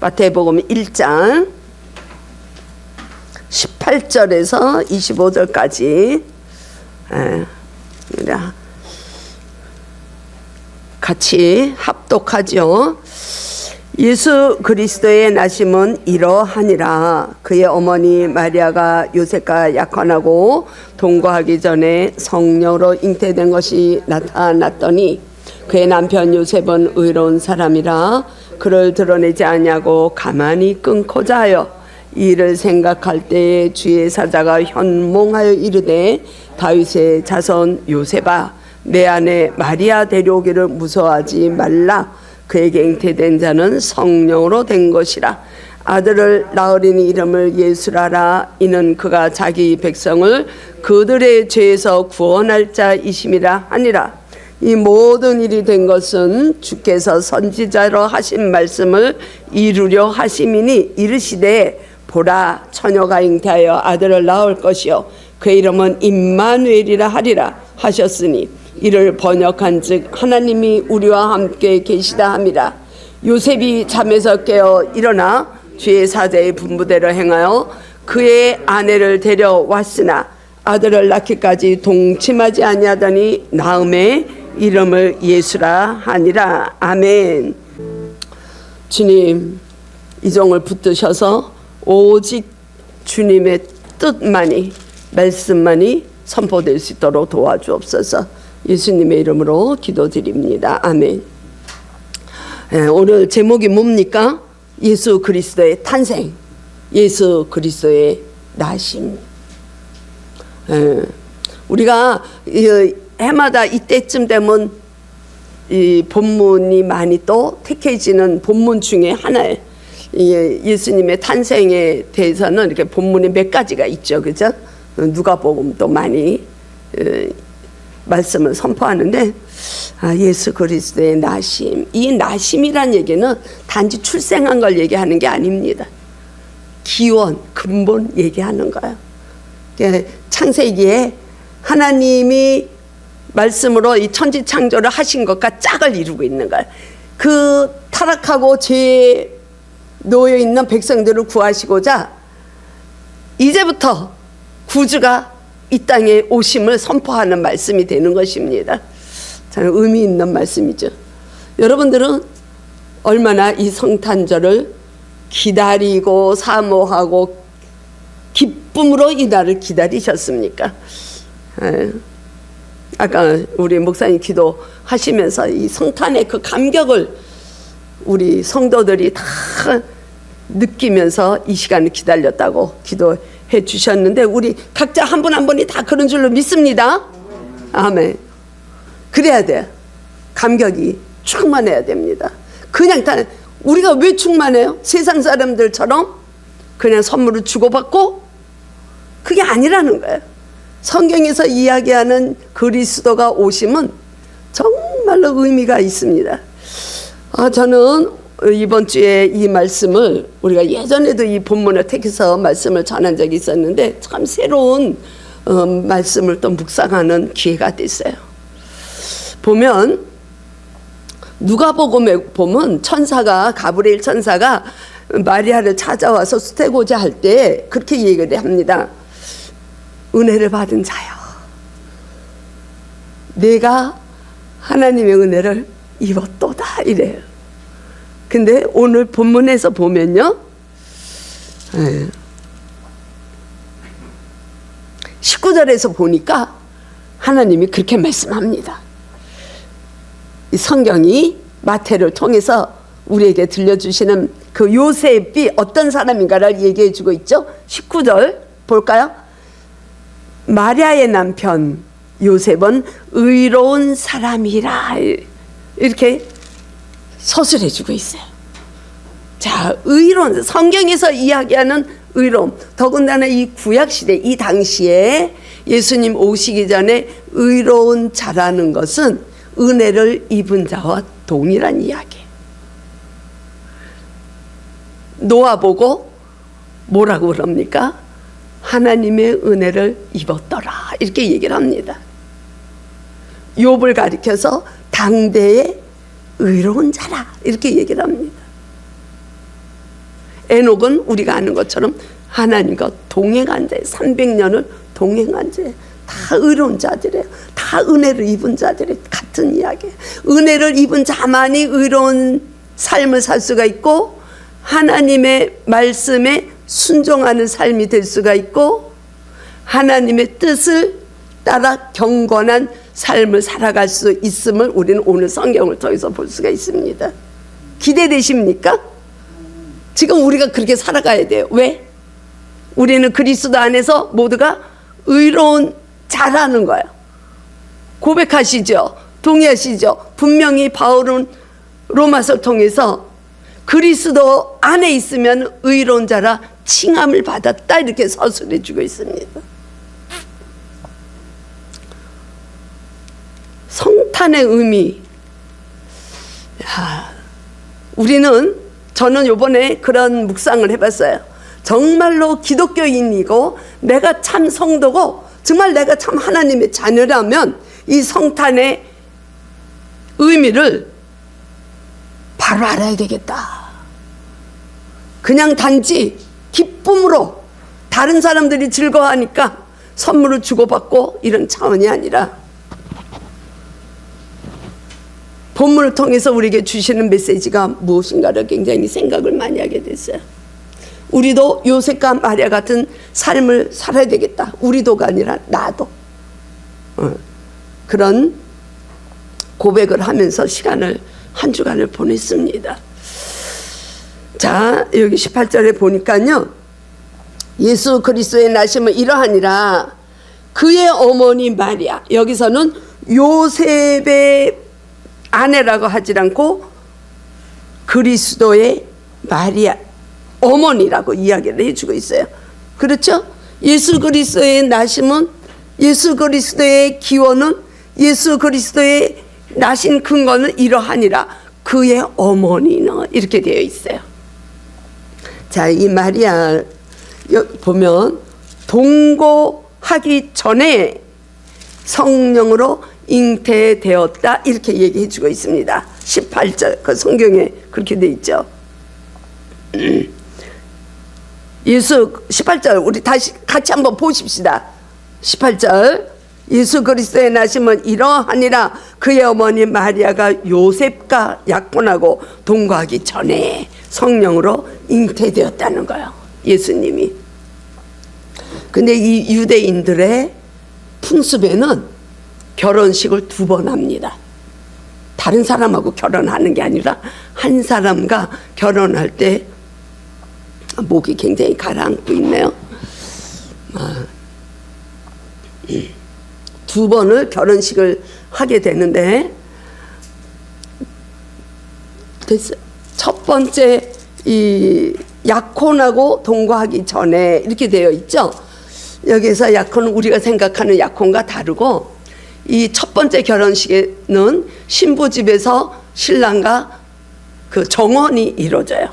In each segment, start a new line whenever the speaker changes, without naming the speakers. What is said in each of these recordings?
마태복음 1장 18절에서 25절까지 같이 합독하죠. 예수 그리스도의 나심은 이러하니라. 그의 어머니 마리아가 요셉과 약혼하고 동거하기 전에 성령으로 잉태된 것이 나타났더니 그의 남편 요셉은 의로운 사람이라 그를 드러내지 아니하고 가만히 끊고자 하여 이를 생각할 때에 주의 사자가 현몽하여 이르되 다윗의 자손 요셉아 내 아내 마리아 데려오기를 무서워하지 말라. 그에게 잉태된 자는 성령으로 된 것이라. 아들을 낳으리니 이름을 예수라라. 이는 그가 자기 백성을 그들의 죄에서 구원할 자이심이라 하니라. 이 모든 일이 된 것은 주께서 선지자로 하신 말씀을 이루려 하심이니 이르시되 보라 처녀가 잉태하여 아들을 낳을 것이요 그의 이름은 임마누엘이라 하리라 하셨으니 이를 번역한즉 하나님이 우리와 함께 계시다 함이라. 요셉이 잠에서 깨어 일어나 주의 사자의 분부대로 행하여 그의 아내를 데려왔으나 아들을 낳기까지 동침하지 아니하더니 나음에 이름을 예수라 하니라. 아멘. 주님 이 종을 붙드셔서 오직 주님의 뜻만이 말씀만이 선포될 수 있도록 도와주옵소서. 예수님의 이름으로 기도드립니다. 아멘. 오늘 제목이 뭡니까? 예수 그리스도의 탄생, 예수 그리스도의 나심. 우리가 해마다 이때쯤 되면 이 본문이 많이 또 택해지는 본문 중에 하나예요. 예수님의 탄생에 대해서는 이렇게 본문이 몇 가지가 있죠, 그죠? 누가복음도 많이 말씀을 선포하는데 예수 그리스도의 나심, 이 나심이란 얘기는 단지 출생한 걸 얘기하는 게 아닙니다. 기원, 근본 얘기하는 거예요. 창세기에 하나님이 말씀으로 이 천지 창조를 하신 것과 짝을 이루고 있는 거예요. 그 타락하고 죄에 놓여 있는 백성들을 구하시고자 이제부터 구주가 이 땅에 오심을 선포하는 말씀이 되는 것입니다. 참 의미 있는 말씀이죠. 여러분들은 얼마나 이 성탄절을 기다리고 사모하고 기쁨으로 이 날을 기다리셨습니까? 아까 우리 목사님 기도하시면서 이 성탄의 그 감격을 우리 성도들이 다 느끼면서 이 시간을 기다렸다고 기도해 주셨는데 우리 각자 한 분 한 분이 다 그런 줄로 믿습니다. 아멘. 그래야 돼. 감격이 충만해야 됩니다. 그냥 다 우리가 왜 충만해요? 세상 사람들처럼 그냥 선물을 주고받고 그게 아니라는 거예요. 성경에서 이야기하는 그리스도가 오심은 정말로 의미가 있습니다. 저는 이번 주에 이 말씀을 우리가 예전에도 이 본문을 택해서 말씀을 전한 적이 있었는데 참 새로운 말씀을 또 묵상하는 기회가 됐어요. 보면 누가복음에 보면 천사가 가브리엘 천사가 마리아를 찾아와서 수태고자 할 때 그렇게 얘기를 합니다. 은혜를 받은 자여, 내가 하나님의 은혜를 입었도다 이래요. 근데 오늘 본문에서 보면요, 19절에서 보니까 하나님이 그렇게 말씀합니다. 이 성경이 마태를 통해서 우리에게 들려주시는 그 요셉이 어떤 사람인가를 얘기해 주고 있죠. 19절 볼까요? 마리아의 남편 요셉은 의로운 사람이라 이렇게 서술해 주고 있어요. 자, 의로운, 성경에서 이야기하는 의로움, 더군다나 이 구약시대 이 당시에 예수님 오시기 전에 의로운 자라는 것은 은혜를 입은 자와 동일한 이야기예요. 노아 보고 뭐라고 그럽니까? 하나님의 은혜를 입었더라 이렇게 얘기를 합니다. 욥을 가리켜서 당대의 의로운 자라 이렇게 얘기를 합니다. 에녹은 우리가 아는 것처럼 하나님과 동행한 자예요. 300년을 동행한 자예요. 다 의로운 자들이에요. 다 은혜를 입은 자들이 같은 이야기예요. 은혜를 입은 자만이 의로운 삶을 살 수가 있고 하나님의 말씀에 순종하는 삶이 될 수가 있고 하나님의 뜻을 따라 경건한 삶을 살아갈 수 있음을 우리는 오늘 성경을 통해서 볼 수가 있습니다. 기대되십니까? 지금 우리가 그렇게 살아가야 돼요. 왜? 우리는 그리스도 안에서 모두가 의로운 자라는 거예요. 고백하시죠? 동의하시죠? 분명히 바울은 로마서를 통해서 그리스도 안에 있으면 의로운 자라 칭함을 받았다 이렇게 서술해 주고 있습니다. 성탄의 의미. 저는 요번에 그런 묵상을 해봤어요. 정말로 기독교인이고 내가 참 성도고 정말 내가 참 하나님의 자녀라면 이 성탄의 의미를 바로 알아야 되겠다. 그냥 단지 기쁨으로 다른 사람들이 즐거워하니까 선물을 주고받고 이런 차원이 아니라 본문을 통해서 우리에게 주시는 메시지가 무엇인가를 굉장히 생각을 많이 하게 됐어요. 우리도 요셉과 마리아 같은 삶을 살아야 되겠다. 우리도가 아니라 나도. 그런 고백을 하면서 한 주간을 보냈습니다. 자, 여기 18절에 보니까요. 예수 그리스도의 나심은 이러하니라. 그의 어머니 마리아. 여기서는 요셉의 아내라고 하지 않고 그리스도의 마리아 어머니라고 이야기를 해주고 있어요. 그렇죠? 예수 그리스도의 나심은, 예수 그리스도의 기원은, 예수 그리스도의 나신 근거는 이러하니라. 그의 어머니는 이렇게 되어 있어요. 자, 이 마리아 보면 동거하기 전에 성령으로 잉태되었다 이렇게 얘기해 주고 있습니다. 18절 그 성경에 그렇게 돼 있죠. 예수 18절 우리 다시 같이 한번 보십시다. 18절 예수 그리스도의 나심은 이러하니라. 그의 어머니 마리아가 요셉과 약혼하고 동거하기 전에 성령으로 잉태되었다는 거예요. 예수님이. 근데 이 유대인들의 풍습에는 결혼식을 2번 합니다. 다른 사람하고 결혼하는 게 아니라 한 사람과 결혼할 때 목이 굉장히 가라앉고 있네요. 2번을 결혼식을 하게 되는데 됐어요. 첫 번째 이 약혼하고 동거하기 전에 이렇게 되어 있죠. 여기서 약혼은 우리가 생각하는 약혼과 다르고 이 첫 번째 결혼식에는 신부 집에서 신랑과 그 정원이 이루어져요.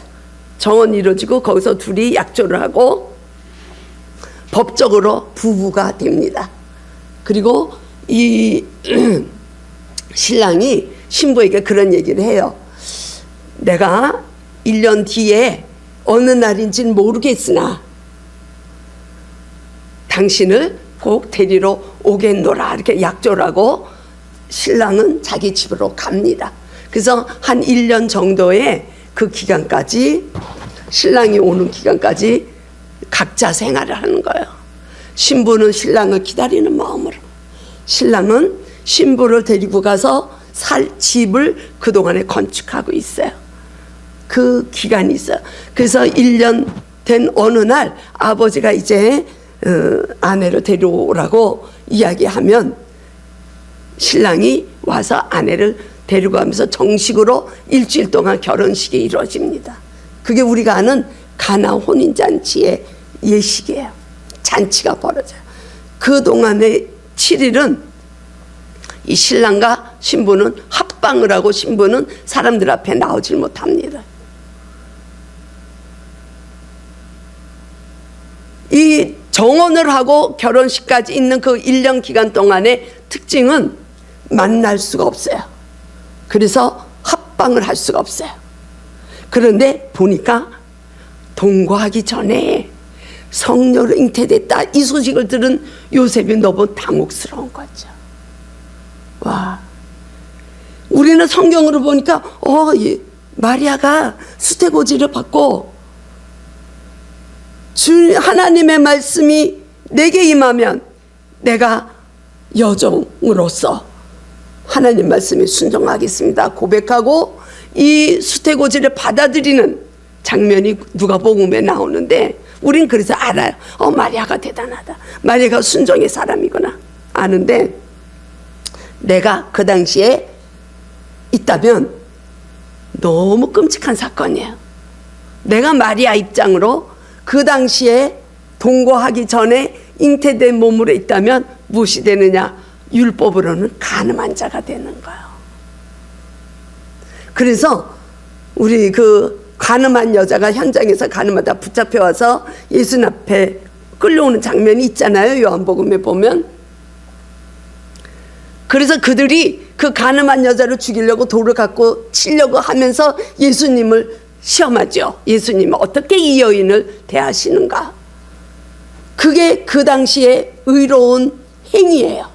정원이 이루어지고 거기서 둘이 약조를 하고 법적으로 부부가 됩니다. 그리고 이 신랑이 신부에게 그런 얘기를 해요. 내가 1년 뒤에 어느 날인지는 모르겠으나 당신을 꼭 데리러 오겠노라 이렇게 약조를 하고 신랑은 자기 집으로 갑니다. 그래서 한 1년 정도의 그 기간까지 신랑이 오는 기간까지 각자 생활을 하는 거예요. 신부는 신랑을 기다리는 마음으로, 신랑은 신부를 데리고 가서 살 집을 그동안에 건축하고 있어요. 그 기간이 있어요. 그래서 1년 된 어느 날 아버지가 이제 아내를 데려오라고 이야기하면 신랑이 와서 아내를 데리고 가면서 정식으로 일주일 동안 결혼식이 이루어집니다. 그게 우리가 아는 가나 혼인잔치의 예식이에요. 잔치가 벌어져요. 그동안의 7일은 이 신랑과 신부는 합방을 하고 신부는 사람들 앞에 나오질 못합니다. 이 정혼을 하고 결혼식까지 있는 그 1년 기간 동안의 특징은 만날 수가 없어요. 그래서 합방을 할 수가 없어요. 그런데 보니까 동거하기 전에 성녀로 잉태됐다, 이 소식을 들은 요셉이 너무 당혹스러운 거죠. 와, 우리는 성경으로 보니까 마리아가 수태고지를 받고 주 하나님의 말씀이 내게 임하면 내가 여종으로서 하나님 말씀에 순종하겠습니다 고백하고 이 수태고지를 받아들이는 장면이 누가복음에 나오는데, 우린 그래서 알아요. 마리아가 대단하다, 마리아가 순종의 사람이구나 아는데, 내가 그 당시에 있다면 너무 끔찍한 사건이에요. 내가 마리아 입장으로 그 당시에 동거하기 전에 잉태된 몸으로 있다면 무엇이 되느냐? 율법으로는 간음한 자가 되는 거예요. 그래서 우리 그 간음한 여자가 현장에서 간음하다 붙잡혀와서 예수님 앞에 끌려오는 장면이 있잖아요, 요한복음에 보면. 그래서 그들이 그 간음한 여자를 죽이려고 돌을 갖고 치려고 하면서 예수님을 시험하죠. 예수님은 어떻게 이 여인을 대하시는가? 그게 그 당시에 의로운 행위예요.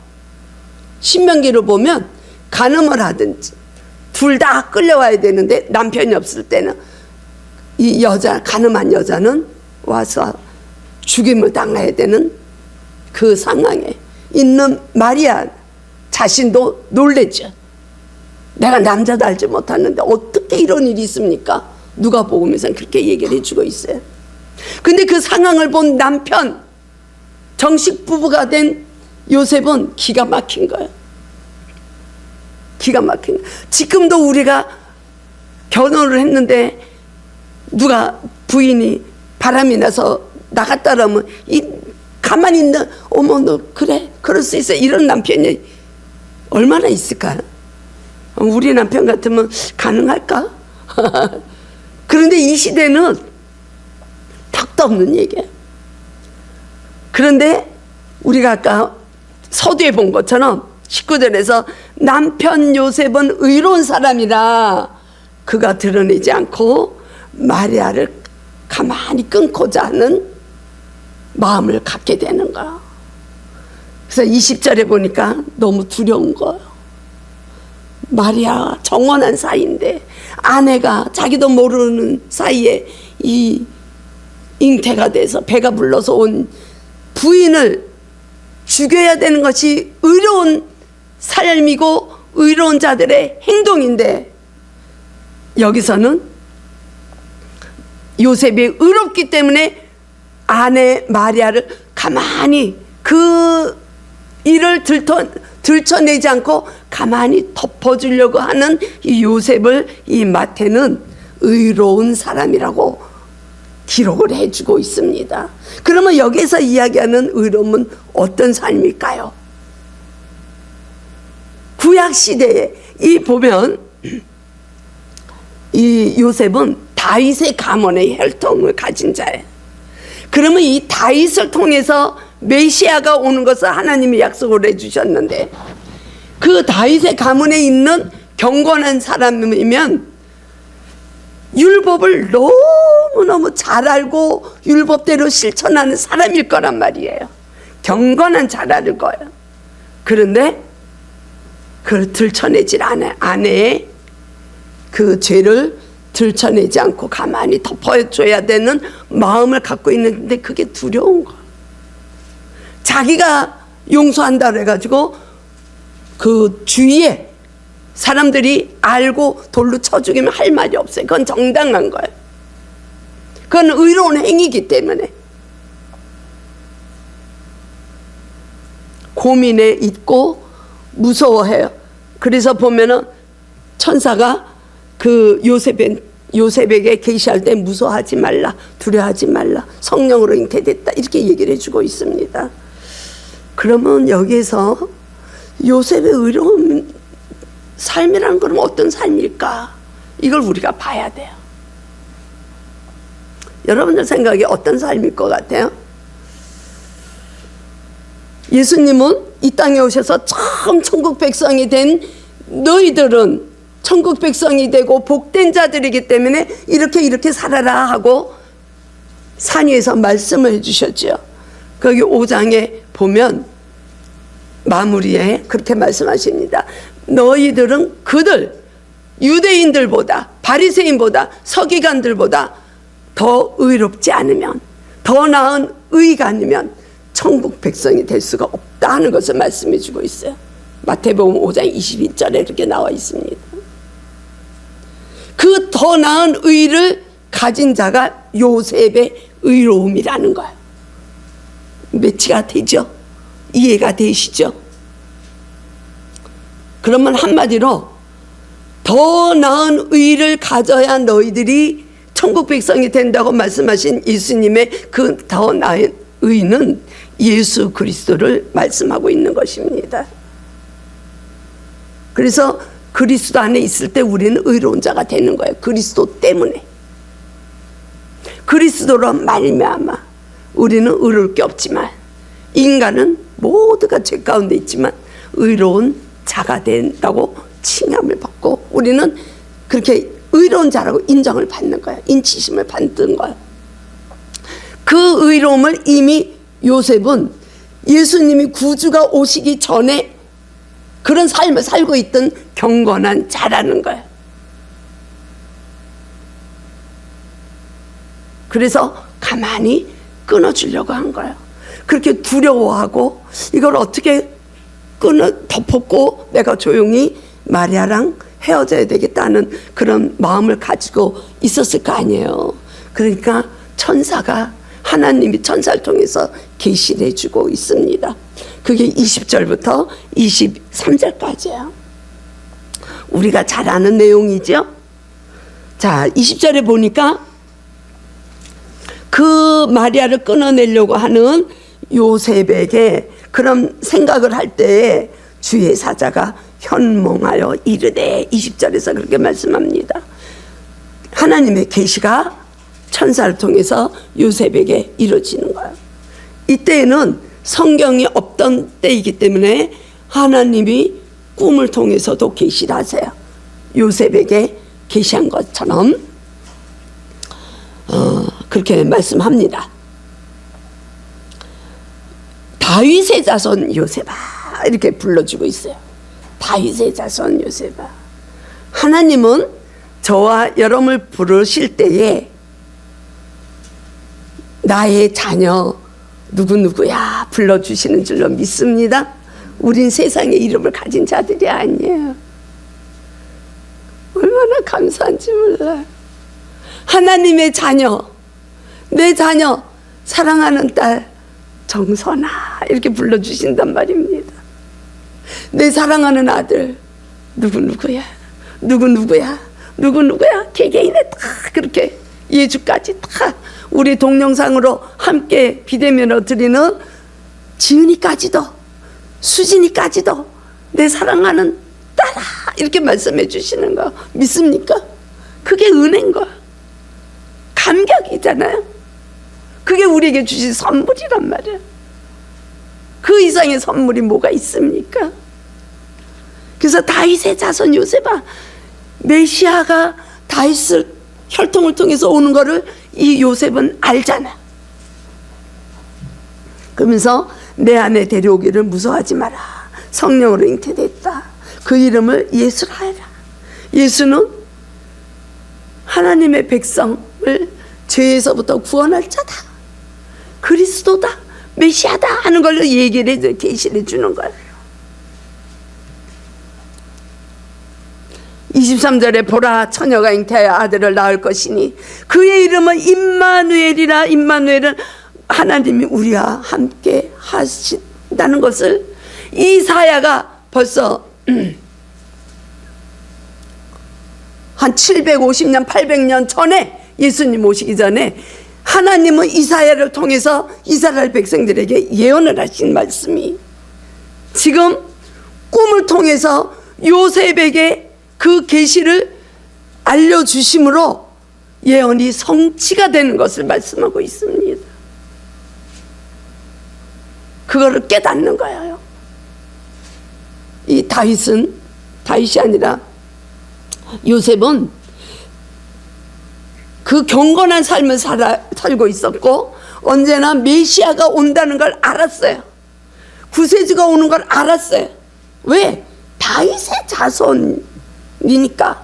신명기를 보면 간음을 하든지 둘 다 끌려와야 되는데 남편이 없을 때는 이 여자, 간음한 여자는 와서 죽임을 당해야 되는 그 상황에 있는 마리아 자신도 놀랬죠. 내가 남자도 알지 못하는데 어떻게 이런 일이 있습니까? 누가복음에서는 그렇게 얘기를 해주고 있어요. 근데 그 상황을 본 남편, 정식 부부가 된 요셉은 기가 막힌 거예요. 기가 막힌 거예요. 지금도 우리가 결혼을 했는데 누가 부인이 바람이 나서 나갔다 그러면 가만히 있는, 어머 너 그래 그럴 수 있어, 이런 남편이 얼마나 있을까요? 우리 남편 같으면 가능할까? 그런데 이 시대는 턱도 없는 얘기예요. 그런데 우리가 아까 서두에 본 것처럼 19절에서 남편 요셉은 의로운 사람이라 그가 드러내지 않고 마리아를 가만히 끊고자 하는 마음을 갖게 되는 거야. 그래서 20절에 보니까 너무 두려운 거예요. 마리아 정원한 사이인데 아내가 자기도 모르는 사이에 이 잉태가 돼서 배가 불러서 온 부인을 죽여야 되는 것이 의로운 삶이고 의로운 자들의 행동인데, 여기서는 요셉이 의롭기 때문에 아내 마리아를 가만히 그 일을 들춰내지 않고 가만히 덮어주려고 하는 이 요셉을 이 마태는 의로운 사람이라고 기록을 해주고 있습니다. 그러면 여기서 이야기하는 의로움은 어떤 삶일까요? 구약시대에 보면 이 요셉은 다윗의 가문의 혈통을 가진 자예요. 그러면 이 다윗을 통해서 메시아가 오는 것을 하나님이 약속을 해주셨는데, 그 다윗의 가문에 있는 경건한 사람이면 율법을 너무너무 잘 알고 율법대로 실천하는 사람일 거란 말이에요. 경건한 잘 알 거예요. 그런데 그걸 들춰내질 않아요. 아내의 그 죄를 들춰내지 않고 가만히 덮어줘야 되는 마음을 갖고 있는데 그게 두려운 거예요. 자기가 용서한다고 해가지고 그 주위에 사람들이 알고 돌로 쳐 죽이면 할 말이 없어요. 그건 정당한 거예요. 그건 의로운 행위이기 때문에. 고민에 있고 무서워해요. 그래서 보면은 천사가 그 요셉에게 계시할 때 무서워하지 말라, 두려워하지 말라, 성령으로 잉태됐다, 이렇게 얘기를 해주고 있습니다. 그러면 여기서 요셉의 의로운 삶이라는 건 어떤 삶일까? 이걸 우리가 봐야 돼요. 여러분들 생각에 어떤 삶일 것 같아요? 예수님은 이 땅에 오셔서 처음 천국 백성이 된 너희들은 천국 백성이 되고 복된 자들이기 때문에 이렇게 살아라 하고 산 위에서 말씀을 해주셨죠. 거기 5장에 보면 마무리에 그렇게 말씀하십니다. 너희들은 그들 유대인들보다 바리새인보다 서기관들보다 더 의롭지 않으면, 더 나은 의가 아니면 천국 백성이 될 수가 없다 하는 것을 말씀해 주고 있어요. 마태복음 5장 22절에 이렇게 나와 있습니다. 그 더 나은 의를 가진 자가 요셉의 의로움이라는 거예요. 매치가 되죠? 이해가 되시죠? 그러면 한마디로 더 나은 의를 가져야 너희들이 천국 백성이 된다고 말씀하신 예수님의 그 더 나은 의는 예수 그리스도를 말씀하고 있는 것입니다. 그래서 그리스도 안에 있을 때 우리는 의로운 자가 되는 거예요. 그리스도 때문에. 그리스도로 말미암아 우리는 의로울 게 없지만, 인간은 모두가 죄 가운데 있지만 의로운 자가 된다고 칭함을 받고 우리는 그렇게 의로운 자라고 인정을 받는 거예요. 인치심을 받는 거예요. 그 의로움을 이미 요셉은 예수님이 구주가 오시기 전에 그런 삶을 살고 있던 경건한 자라는 거예요. 그래서 가만히 끊어주려고 한 거예요. 그렇게 두려워하고 이걸 어떻게 덮었고 내가 조용히 마리아랑 헤어져야 되겠다는 그런 마음을 가지고 있었을 거 아니에요. 그러니까 천사가, 하나님이 천사를 통해서 계시를 해주고 있습니다. 그게 20절부터 23절까지예요. 우리가 잘 아는 내용이죠. 자, 20절에 보니까 그 마리아를 끊어내려고 하는 요셉에게 그런 생각을 할 때에 주의 사자가 현몽하여 이르되, 20절에서 그렇게 말씀합니다. 하나님의 계시가 천사를 통해서 요셉에게 이루어지는 거예요. 이때에는 성경이 없던 때이기 때문에 하나님이 꿈을 통해서도 계시를 하세요. 요셉에게 계시한 것처럼 그렇게 말씀합니다. 다윗의 자손 요셉아 이렇게 불러주고 있어요. 다윗의 자손 요셉아. 하나님은 저와 여러분을 부르실 때에 나의 자녀 누구누구야 불러주시는 줄로 믿습니다. 우린 세상에 이름을 가진 자들이 아니에요. 얼마나 감사한지 몰라요. 하나님의 자녀, 내 자녀 사랑하는 딸 정선아 이렇게 불러주신단 말입니다. 내 사랑하는 아들 누구누구야 누구누구야 누구누구야 개개인에 다 그렇게 예주까지 다 우리 동영상으로 함께 비대면으로 드리는 지은이까지도 수진이까지도 내 사랑하는 딸아 이렇게 말씀해 주시는 거 믿습니까? 그게 은혜인 거야. 감격이잖아요. 그게 우리에게 주신 선물이란 말이야. 그 이상의 선물이 뭐가 있습니까? 그래서 다윗의 자손 요셉아, 메시아가 다윗을 혈통을 통해서 오는 거를 이 요셉은 알잖아. 그러면서 내 안에 데려오기를 무서워하지 마라. 성령으로 잉태됐다. 그 이름을 예수라 해라. 예수는 하나님의 백성을 죄에서부터 구원할 자다. 그리스도다. 메시아다 하는 걸로 얘기를 해서 계시를 주는 거예요. 23절에 보라 처녀가 잉태하여 아들을 낳을 것이니 그의 이름은 임마누엘이라. 임마누엘은 하나님이 우리와 함께 하신다는 것을 이사야가 벌써 한 750년 800년 전에 예수님 오시기 전에 하나님은 이사야를 통해서 이스라엘 백성들에게 예언을 하신 말씀이 지금 꿈을 통해서 요셉에게 그 계시를 알려주심으로 예언이 성취가 되는 것을 말씀하고 있습니다. 그거를 깨닫는 거예요. 이 다윗이 아니라 요셉은 그 경건한 삶을 살고 있었고 언제나 메시아가 온다는 걸 알았어요. 구세주가 오는 걸 알았어요. 왜? 다윗의 자손이니까.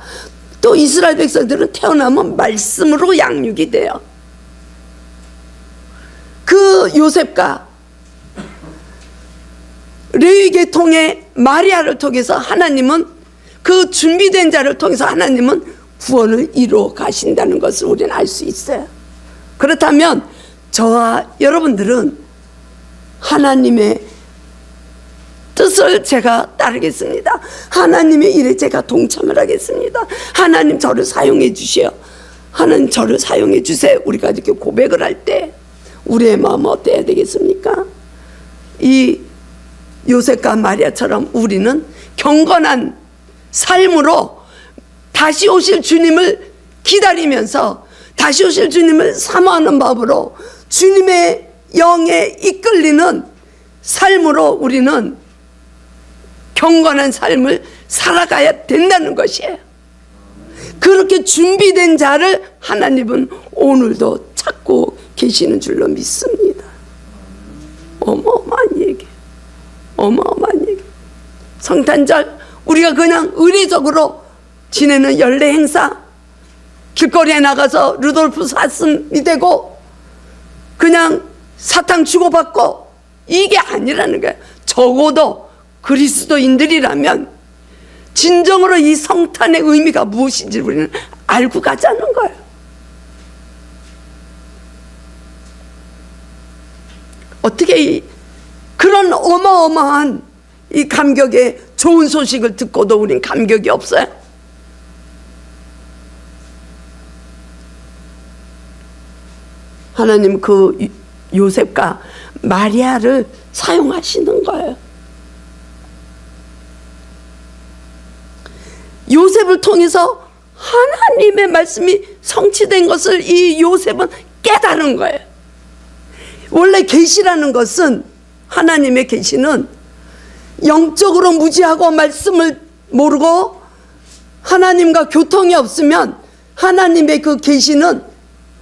또 이스라엘 백성들은 태어나면 말씀으로 양육이 돼요. 그 요셉과 레위 계통의 마리아를 통해서 하나님은, 그 준비된 자를 통해서 하나님은 구원을 이루어 가신다는 것을 우리는 알 수 있어요. 그렇다면 저와 여러분들은 하나님의 뜻을 제가 따르겠습니다. 하나님의 일에 제가 동참을 하겠습니다. 하나님 저를 사용해 주시오. 하나님 저를 사용해 주세요. 우리가 이렇게 고백을 할 때 우리의 마음은 어때야 되겠습니까? 이 요셉과 마리아처럼 우리는 경건한 삶으로 다시 오실 주님을 기다리면서 다시 오실 주님을 사모하는 마음으로 주님의 영에 이끌리는 삶으로 우리는 경건한 삶을 살아가야 된다는 것이에요. 그렇게 준비된 자를 하나님은 오늘도 찾고 계시는 줄로 믿습니다. 어마어마한 얘기, 어마어마한 얘기. 성탄절 우리가 그냥 의례적으로 지내는 연례 행사, 길거리에 나가서 루돌프 사슴이 되고 그냥 사탕 주고받고 이게 아니라는 거예요. 적어도 그리스도인들이라면 진정으로 이 성탄의 의미가 무엇인지 우리는 알고 가자는 거예요. 어떻게 그런 어마어마한 이 감격의 좋은 소식을 듣고도 우린 감격이 없어요? 하나님 그 요셉과 마리아를 사용하시는 거예요. 요셉을 통해서 하나님의 말씀이 성취된 것을 이 요셉은 깨달은 거예요. 원래 계시라는 것은, 하나님의 계시는 영적으로 무지하고 말씀을 모르고 하나님과 교통이 없으면 하나님의 그 계시는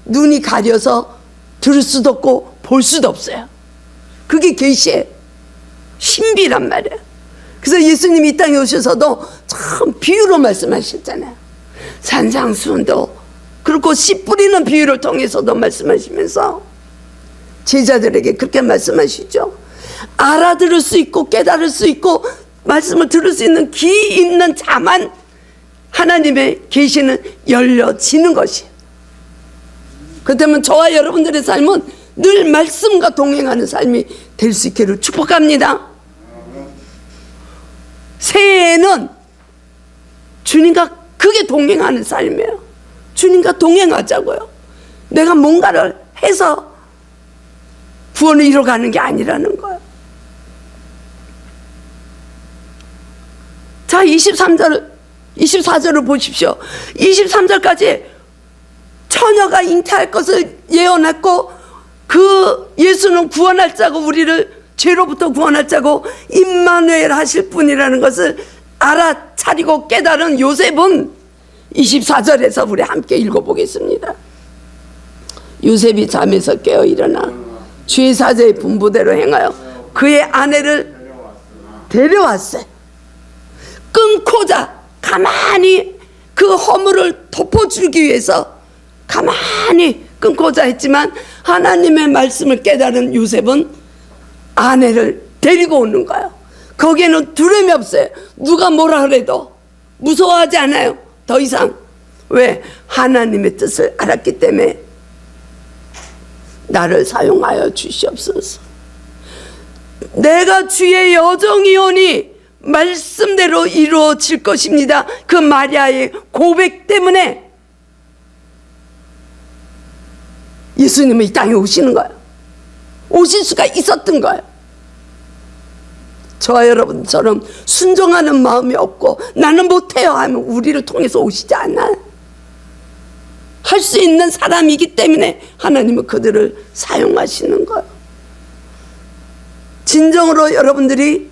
눈이 가려서 들을 수도 없고 볼 수도 없어요. 그게 계시예요. 신비란 말이에요. 그래서 예수님이 이 땅에 오셔서도 참 비유로 말씀하셨잖아요. 산상수훈도 그렇고 씨 뿌리는 비유를 통해서도 말씀하시면서 제자들에게 그렇게 말씀하시죠. 알아들을 수 있고 깨달을 수 있고 말씀을 들을 수 있는 귀 있는 자만 하나님의 계시는 열려지는 것이에요. 그렇다면 저와 여러분들의 삶은 늘 말씀과 동행하는 삶이 될 수 있기를 축복합니다. 새해에는 주님과 그게 동행하는 삶이에요. 주님과 동행하자고요. 내가 뭔가를 해서 구원을 이뤄가는 게 아니라는 거예요. 자, 24절을 보십시오. 23절까지 처녀가 잉태할 것을 예언했고 그 예수는 구원할 자고 우리를 죄로부터 구원할 자고 임마누엘 하실 분이라는 것을 알아차리고 깨달은 요셉은 24절에서 우리 함께 읽어보겠습니다. 요셉이 잠에서 깨어 일어나 주의 사자의 분부대로 행하여 그의 아내를 데려왔어요. 끊고자 가만히 그 허물을 덮어주기 위해서 가만히 끊고자 했지만 하나님의 말씀을 깨달은 요셉은 아내를 데리고 오는 거예요. 거기에는 두려움이 없어요. 누가 뭐라 그래도 무서워하지 않아요. 더 이상. 왜? 하나님의 뜻을 알았기 때문에 나를 사용하여 주시옵소서. 내가 주의 여종이오니 말씀대로 이루어질 것입니다. 그 마리아의 고백 때문에 예수님은 이 땅에 오시는 거예요. 오실 수가 있었던 거예요. 저와 여러분처럼 순종하는 마음이 없고 나는 못해요 하면 우리를 통해서 오시지 않아요. 할 수 있는 사람이기 때문에 하나님은 그들을 사용하시는 거예요. 진정으로 여러분들이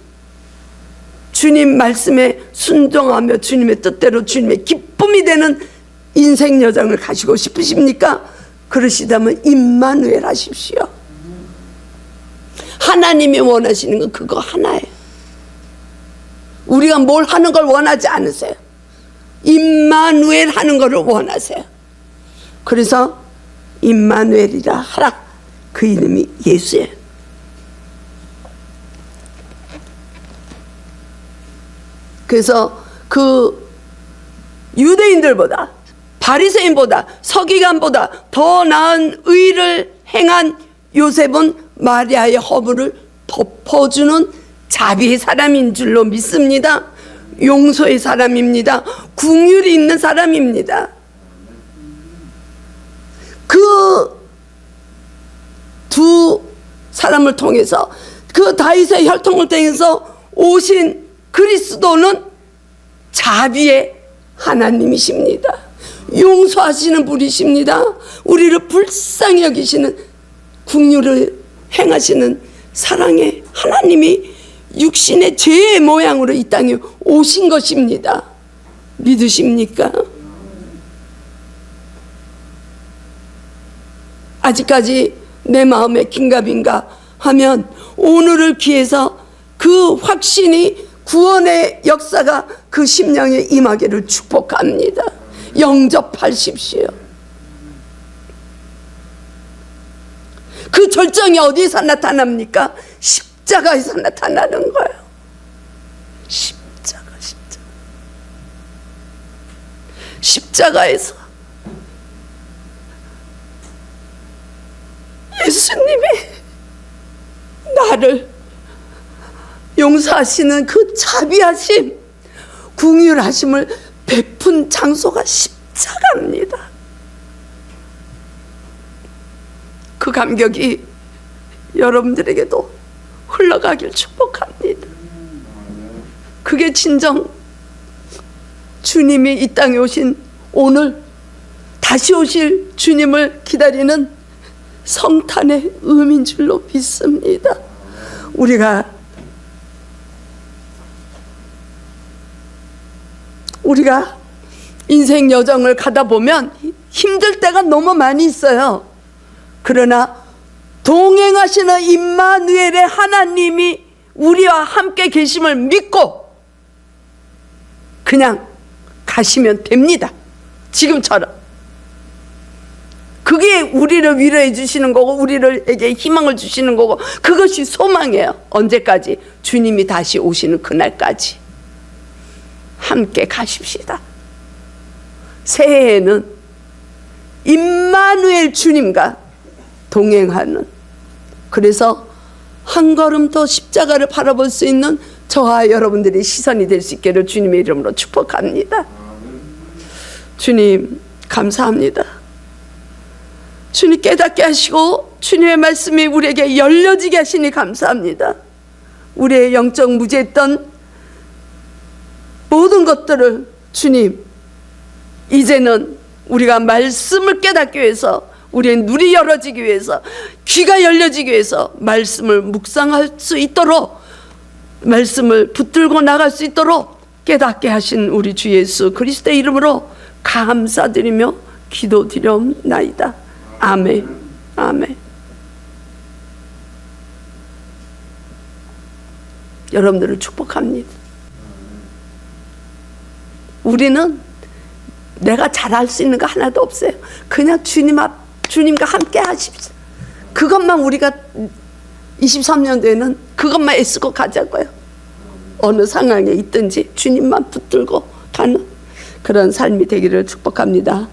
주님 말씀에 순종하며 주님의 뜻대로 주님의 기쁨이 되는 인생 여정을 가시고 싶으십니까? 그러시다면 임마누엘 하십시오. 하나님이 원하시는 건 그거 하나예요. 우리가 뭘 하는 걸 원하지 않으세요. 임마누엘 하는 것을 원하세요. 그래서 임마누엘이라 하라. 그 이름이 예수예요. 그래서 그 유대인들보다, 바리새인보다, 서기관보다 더 나은 의를 행한 요셉은 마리아의 허물을 덮어주는 자비의 사람인 줄로 믿습니다. 용서의 사람입니다. 긍휼이 있는 사람입니다. 그 두 사람을 통해서, 그 다윗의 혈통을 통해서 오신 그리스도는 자비의 하나님이십니다. 용서하시는 분이십니다. 우리를 불쌍히 여기시는, 긍휼을 행하시는 사랑의 하나님이 육신의 죄의 모양으로 이 땅에 오신 것입니다. 믿으십니까? 아직까지 내 마음에 긴가민가 하면 오늘을 기해서 그 확신이, 구원의 역사가 그 심령에 임하기를 축복합니다. 영접하십시오. 그 절정이 어디서 나타납니까? 십자가에서 나타나는 거예요. 십자가에서 예수님이 나를 용서하시는 그 자비하심, 긍휼하심을 베푼 장소가 십자가입니다. 그 감격이 여러분들에게도 흘러가길 축복합니다. 그게 진정 주님이 이 땅에 오신 오늘, 다시 오실 주님을 기다리는 성탄의 의미인 줄로 믿습니다. 우리가 인생 여정을 가다 보면 힘들 때가 너무 많이 있어요. 그러나 동행하시는 임마누엘의 하나님이 우리와 함께 계심을 믿고 그냥 가시면 됩니다. 지금처럼. 그게 우리를 위로해 주시는 거고, 우리에게 희망을 주시는 거고, 그것이 소망이에요. 언제까지? 주님이 다시 오시는 그날까지 함께 가십시다. 새해에는 임마누엘 주님과 동행하는, 그래서 한 걸음 더 십자가를 바라볼 수 있는 저와 여러분들의 시선이 될 수 있기를 주님의 이름으로 축복합니다. 주님 감사합니다. 주님 깨닫게 하시고 주님의 말씀이 우리에게 열려지게 하시니 감사합니다. 우리의 영적 무지했던 모든 것들을 주님, 이제는 우리가 말씀을 깨닫기 위해서, 우리의 눈이 열어지기 위해서, 귀가 열려지기 위해서 말씀을 묵상할 수 있도록, 말씀을 붙들고 나갈 수 있도록 깨닫게 하신 우리 주 예수 그리스도의 이름으로 감사드리며 기도드려옵나이다. 아멘. 아멘. 여러분들을 축복합니다. 우리는 내가 잘할 수 있는 거 하나도 없어요. 그냥 주님과 함께 하십시오. 그것만 우리가 23년도에는 그것만 애쓰고 가자고요. 어느 상황에 있든지 주님만 붙들고 가는 그런 삶이 되기를 축복합니다.